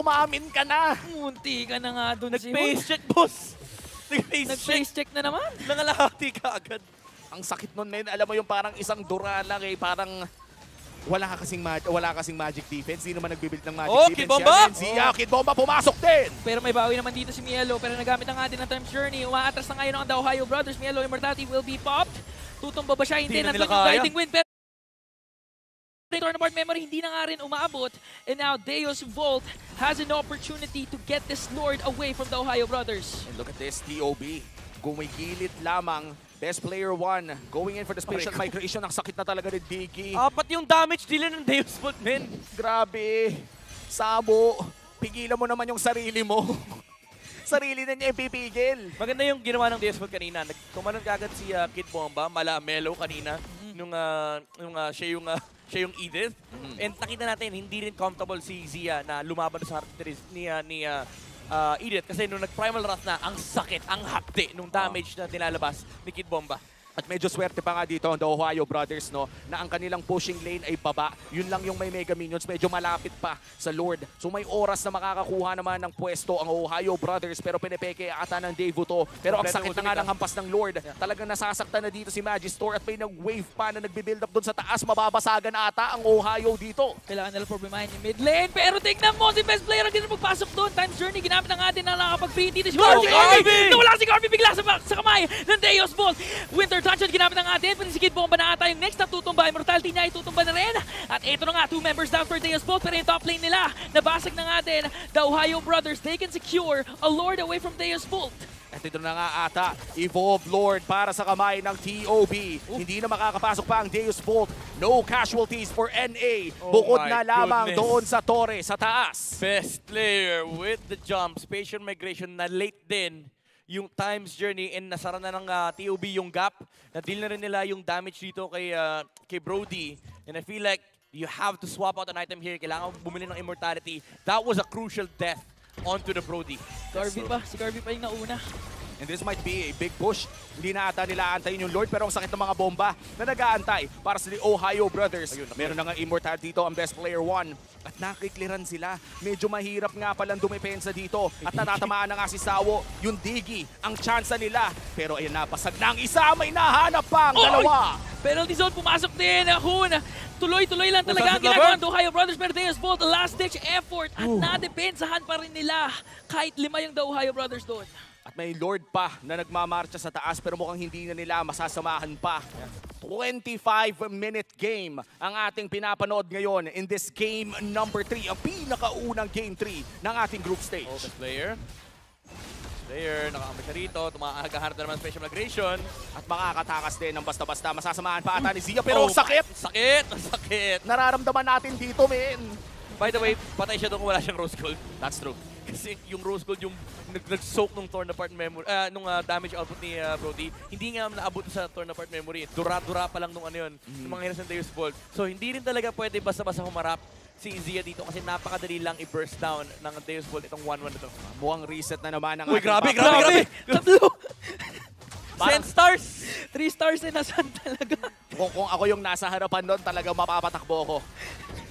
umamin ka na. Munti ka na nga dun, Nag-face check, boss. Nag-face check na naman. Nangalahati ka agad. Ang sakit nun, men. Alam mo yung parang isang dura lang eh. Parang wala kasing magic defense. Hindi naman nagbibuild ng magic defense. Kid Bomba! Zia, Kid Bomba pumasok din! Pero may bawi naman dito si Mielo. Pero nagamit na nga din ang Time's Journey. Umaatras na ngayon ang The Ohio Brothers. Mielo, Immortality will be popped. Tutumba ba siya? Hindi na nila yung kaya. guiding wind. Pero Tournament memory hindi na nga rin umaabot. And now Deus Volt has an opportunity to get this Lord away from the Ohio Brothers. And look at this, TOB. Gumigilid lamang. Best player 1. Going in for the spatial migration. Ang sakit na talaga ni Diggy. Apat yung damage dealer ng Deus Volt, men. Grabe. Sabo. Pigilan mo naman yung sarili mo. Sarili na niya ipipigil. Maganda yung ginawa ng Deus Volt kanina. Nagkumanon kagad si Kid Bomba, mala Melo kanina. Nung siya yung Edith. And nakita natin, hindi rin comfortable si Zia na lumaban sa harap ni Edith. Kasi nung nag-primal wrath na, ang sakit, ang hapde nung damage na nilalabas ni Kid Bomba. At medyo swerte pa nga dito ang The Ohio Brothers, no, na ang kanilang pushing lane ay baba. Yun lang yung may Mega Minions, medyo malapit pa sa Lord. So may oras na makakakuha naman ng pwesto ang Ohio Brothers, pero pinepeke ata ng Devo to. Pero ang sakit na nga ng hampas ng Lord. Talagang nasasaktan na dito si Magister at may nag-wave pa na nagbibuild up doon sa taas. Mababasagan ata ang Ohio dito. Kailangan nila problemahin yung mid lane. Pero tingnan mo, si best player ang din magpasok doon. Time's Journey, ginamit na nga din na nakakapag-free dito si Garvey. Nawala si Garvey bigla sa kamay ng Deus Volt. Winter Touch ginamit na nga din. Pwede si Kid Bomba na ata yung next na tutumba. Immortality niya ay tutumba na rin. At ito na nga, 2 members down for Deus Volt. Pero yung top lane nila, nabasag na nga din. The Ohio Brothers, they can secure a Lord away from Deus Volt. At ito na nga ata, Evolve Lord para sa kamay ng TOB. Hindi na makakapasok pa ang Deus Volt. No casualties for NA. Bukod na lamang doon sa torre, sa taas. Best player with the jump, spatial migration na late din yung Time's Journey and nasara na ng TOB yung gap. Na-deal na rin nila yung damage dito kay Brody. And I feel like you have to swap out an item here. Kailangan bumili ng Immortality. That was a crucial death onto the Brody. Si Garvey pa yung nauna. And this might be a big push. Hindi na ata nila aantayin yung Lord, pero ang sakit ng mga bomba na nag-aantay para sa Ohio Brothers. Meron na nga immortal dito ang best player 1. At nakikliran sila. Medyo mahirap nga palang dumepensa dito. At natatamaan na nga si Sawo, yung Diggy, ang tsansa nila. Pero ayun na, pasag na ang isa, may nahanap pa ang dalawa. Penalty zone, pumasok din. Hun, tuloy-tuloy lang talaga ang ginagawa ng Ohio Brothers. Pero Deus Volt, last-ditch effort. At nadepensahan pa rin nila kahit 5 yung The Ohio Brothers doon. At may Lord pa na nagmamarcha sa taas pero mukhang hindi na nila masasamahan pa. 25-minute game ang ating pinapanood ngayon in this game number 3. Ang pinakaunang game 3 ng ating group stage. Best player. Nakakamit siya rito. Tumakahanap na naman special migration. At makakatakas din ng basta-basta. Masasamahan pa ata ni Zia pero ang sakit! Sakit! Nararamdaman natin dito, men. By the way, patay siya doon kung wala siyang Rose Gold. That's true. Kasi yung Rose Gold yung nag-soak nung torn apart memory, nung damage output ni Brody, hindi nga naabot sa torn apart memory. Dura-dura pa lang nung ano yun, nung mga heroes ng Deus Volt. So hindi rin talaga pwede basta-basta humarap si Zia dito kasi napakadali lang i-burst down ng Deus Volt itong 1-1 na to. Mukhang reset na naman ang Uy, ating grabe! Tatlo! 10 stars! 3 stars na nasan talaga. Kung ako yung nasa harapan doon, talagang mapapatakbo ako.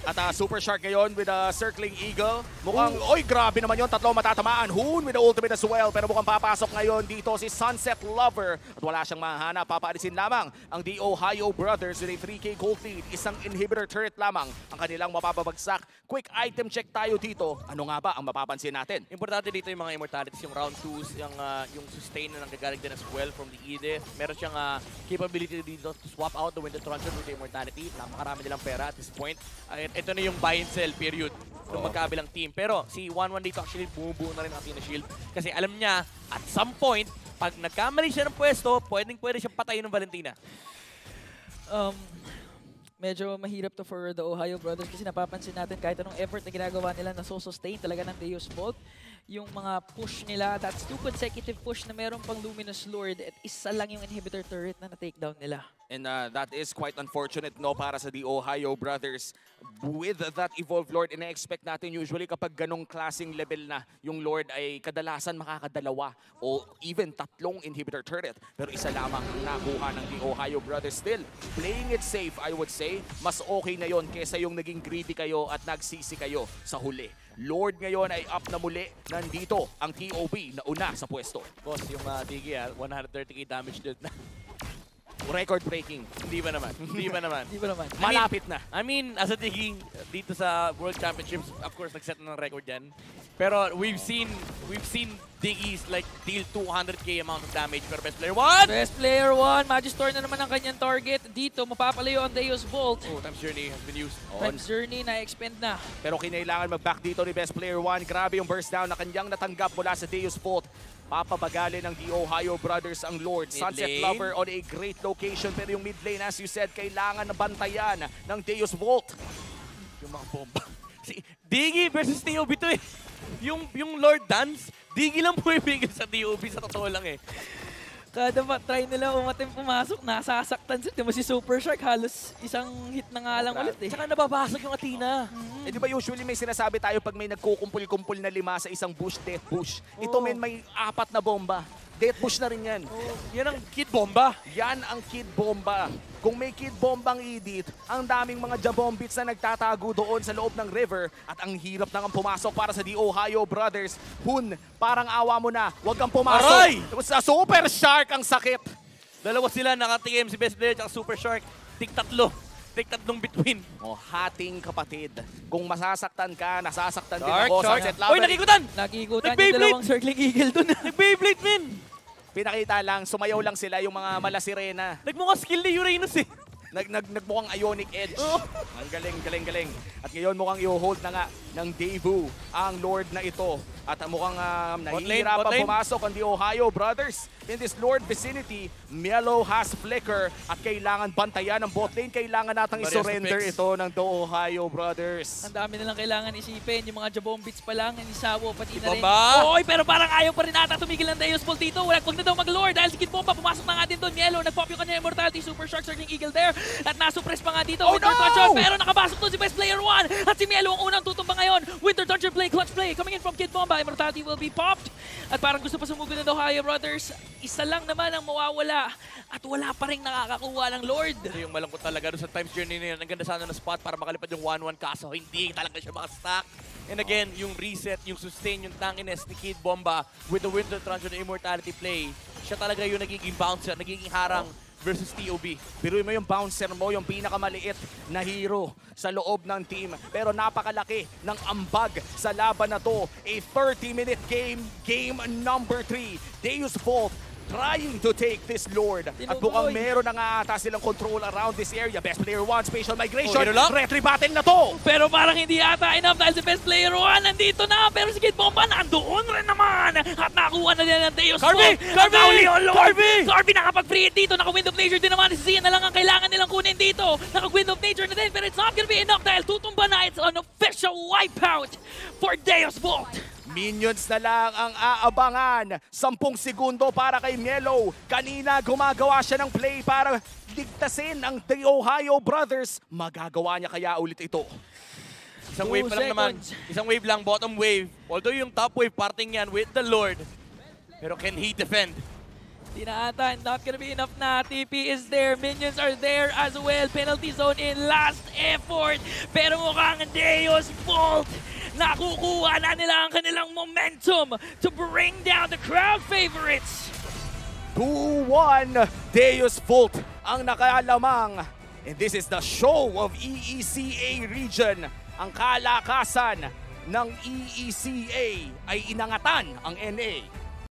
At Super Shark ngayon with a circling eagle. Mukhang, oy, grabe naman yun. Tatlo matatamaan. Hoon with the ultimate as well. Pero mukhang papasok ngayon dito si Sunset Lover. At wala siyang mahanap. Papaalisin lamang ang The Ohio Brothers with a 3K gold lead. Isang inhibitor turret lamang ang kanilang mapapabagsak. Quick item check tayo dito. Ano nga ba ang mapapansin natin? Importante dito yung mga immortalities, yung round 2s, yung sustain na nanggagaling din as well from the Edith. Meron siyang capability dito to swap out the Winter Truncheon with the immortality. Napakarami nilang pera at this point. Ito na yung buy and sell period ng magkabilang team. Pero si 1-1 dito actually bumubuo na rin ang Athena Shield. Kasi alam niya, at some point, pag nagkamali siya ng pwesto, pwede siyang patayin ng Valentina. Medyo mahirap to for the Ohio Brothers kasi napapansin natin kahit anong effort na ginagawa nila na sustain talaga ng Deus Volt. Yung mga push nila, that's 2 consecutive push na meron pang Luminous Lord at isa lang yung inhibitor turret na na-takedown nila. And that is quite unfortunate, no, para sa The Ohio Brothers. With that Evolved Lord, ina-expect natin usually kapag ganong klaseng level na yung Lord ay kadalasan makakadalawa o even tatlong inhibitor turret. Pero isa lamang ang nakuha ng The Ohio Brothers. Still, playing it safe, I would say, mas okay na yon kesa yung naging greedy kayo at nagsisi kayo sa huli. Lord ngayon ay up na muli. Nandito ang TOB na una sa pwesto. Boss, yung Digi, 130k damage dun. Record-breaking. Hindi ba naman? Hindi ba naman? Di ba naman? Malapit na. I mean, as a Digi, dito sa World Championships, of course, nag-set na ng record yan. Pero we've seen Diggies like deal 200k amount of damage per best player. What? Best player 1, Magister na naman ang kanyang target. Dito, mapapalayo ang Deus Bolt. Oh, Time's Journey has been used. Time's Journey na-expend na. Pero kinailangan mag-back dito ni Best Player 1. Grabe yung burst down na kanyang natanggap mula sa Deus Bolt. Papabagalin ng The Ohio Brothers ang Lord. Sunset lane. Lover on a great location. Pero yung mid lane, as you said, kailangan na bantayan ng Deus Bolt. Yung mga bomba. Si Digi versus TOB to eh. Yung Lord Dance, Digi lang pumipigil sa TOB sa totoo lang eh. Kada try nila umatim pumasok, nasasaktan sila. Diba si Super Shark, halos isang hit na nga lang ulit eh. Tsaka nababasag yung Athena. Eh di ba usually may sinasabi tayo pag may nagkukumpul-kumpul na 5 sa isang bush, death bush. Ito men may 4 na bomba. Death bush na rin yan. Yan ang Kid Bomba. Yan ang Kid Bomba. Kung may Kid Bombang Edith, ang daming mga Jabombits na nagtatago doon sa loob ng river at ang hirap nang pumasok para sa The Ohio Brothers. Hun, parang awa mo na. Huwag kang pumasok. Aray! Sa Super Shark ang sakit. Dalawa sila, naka-TM si Best Player at Super Shark. Tig-tatlo. Tig-tatlong between. O, hating kapatid. Kung masasaktan ka, nasasaktan din Shark, ako. Shark. Sunset Oy, Lover. nakikutan! Nakikutan yung Nag-Beyblade! dalawang circling eagle dun. Nag-Beyblade, min! Pinakita lang, sumayaw lang sila yung mga malasirena. Nagmukha skill ni Uranus eh. Nagmukhang Ionic Edge. Oh. Ang galing. At ngayon mukhang i-hold na nga ng Daewoo ang Lord na ito. At mukhang nahihirapan bot lane. pumasok ang The Ohio Brothers. In this Lord vicinity, Mielo has Flicker at kailangan bantayan ng bot lane. Kailangan natang i-surrender Picks. ito ng The Ohio Brothers. Ang dami nilang kailangan isipin. Yung mga Jabombits pa lang, ang Isawo, pati na rin. Bomba! Oy, pero parang ayaw pa rin ata tumigil ng Deus Bolt dito. Wag na daw mag-Lord dahil si Kid Bomba pumasok na nga din doon. Mielo, nag-pop yung kanya Immortality. Super Shark, Circling Eagle there. At nasuppress pa nga dito. Oh, Winter no! Dungeon, pero nakapasok doon si Best Player 1. At si Mielo ang unang tutumba ngayon. Winter Dungeon play, clutch play. Coming in from Kid Bomba. Immortality will be popped. At parang gusto pa sumugod ng Ohio Brothers. Isa lang naman ang mawawala. At wala pa rin nakakakuha ng Lord. Ito yung malungkot talaga doon sa Time's Journey na yun. Ang ganda sana na spot para makalipad yung 1-1 kaso hindi talaga siya makastack. And again, yung reset, yung sustain, yung tankiness ni Kid Bomba with the Winter Truncheon Immortality play, siya talaga yung nagiging bouncer, nagiging harang versus TOB. Biruin mo yung bouncer mo, yung pinakamaliit na hero sa loob ng team. Pero napakalaki ng ambag sa laban na to. A 30-minute game, game number 3. Deus Bolt trying to take this Lord. At mukhang meron na nga ata silang control around this area. Best Player 1, Spatial Migration. Retry battle na to! Pero parang hindi ata enough dahil si Best Player 1 nandito na. Pero si Kid Bomba nandoon rin naman. At nakuha na nila ng Deus Carby! Bolt. Carby! Carby! Carby nakapag-free dito. Naka-Wind of Nature din naman. Si Zia na lang ang kailangan nilang kunin dito. Naka-Wind of Nature na din. Pero it's not gonna be enough dahil tutumba na. It's an official wipeout for Deus Bolt. Minions na lang ang aabangan. 10 segundo para kay Mielo. Kanina gumagawa siya ng play para ligtasin ang The Ohio Brothers. Magagawa niya kaya ulit ito? Isang wave pa lang naman. Isang wave lang, bottom wave. Although yung top wave parting yan with the Lord. Pero can he defend? Di na ata, not gonna be enough na. TP is there, minions are there as well. Penalty zone in last effort. Pero mukhang Deus Bolt, nakukuha na nila ang kanilang momentum to bring down the crowd favorites. 2-1, Deus Bolt ang nakalamang. And this is the show of EECA region. Ang kalakasan ng EECA ay inangatan ang NA.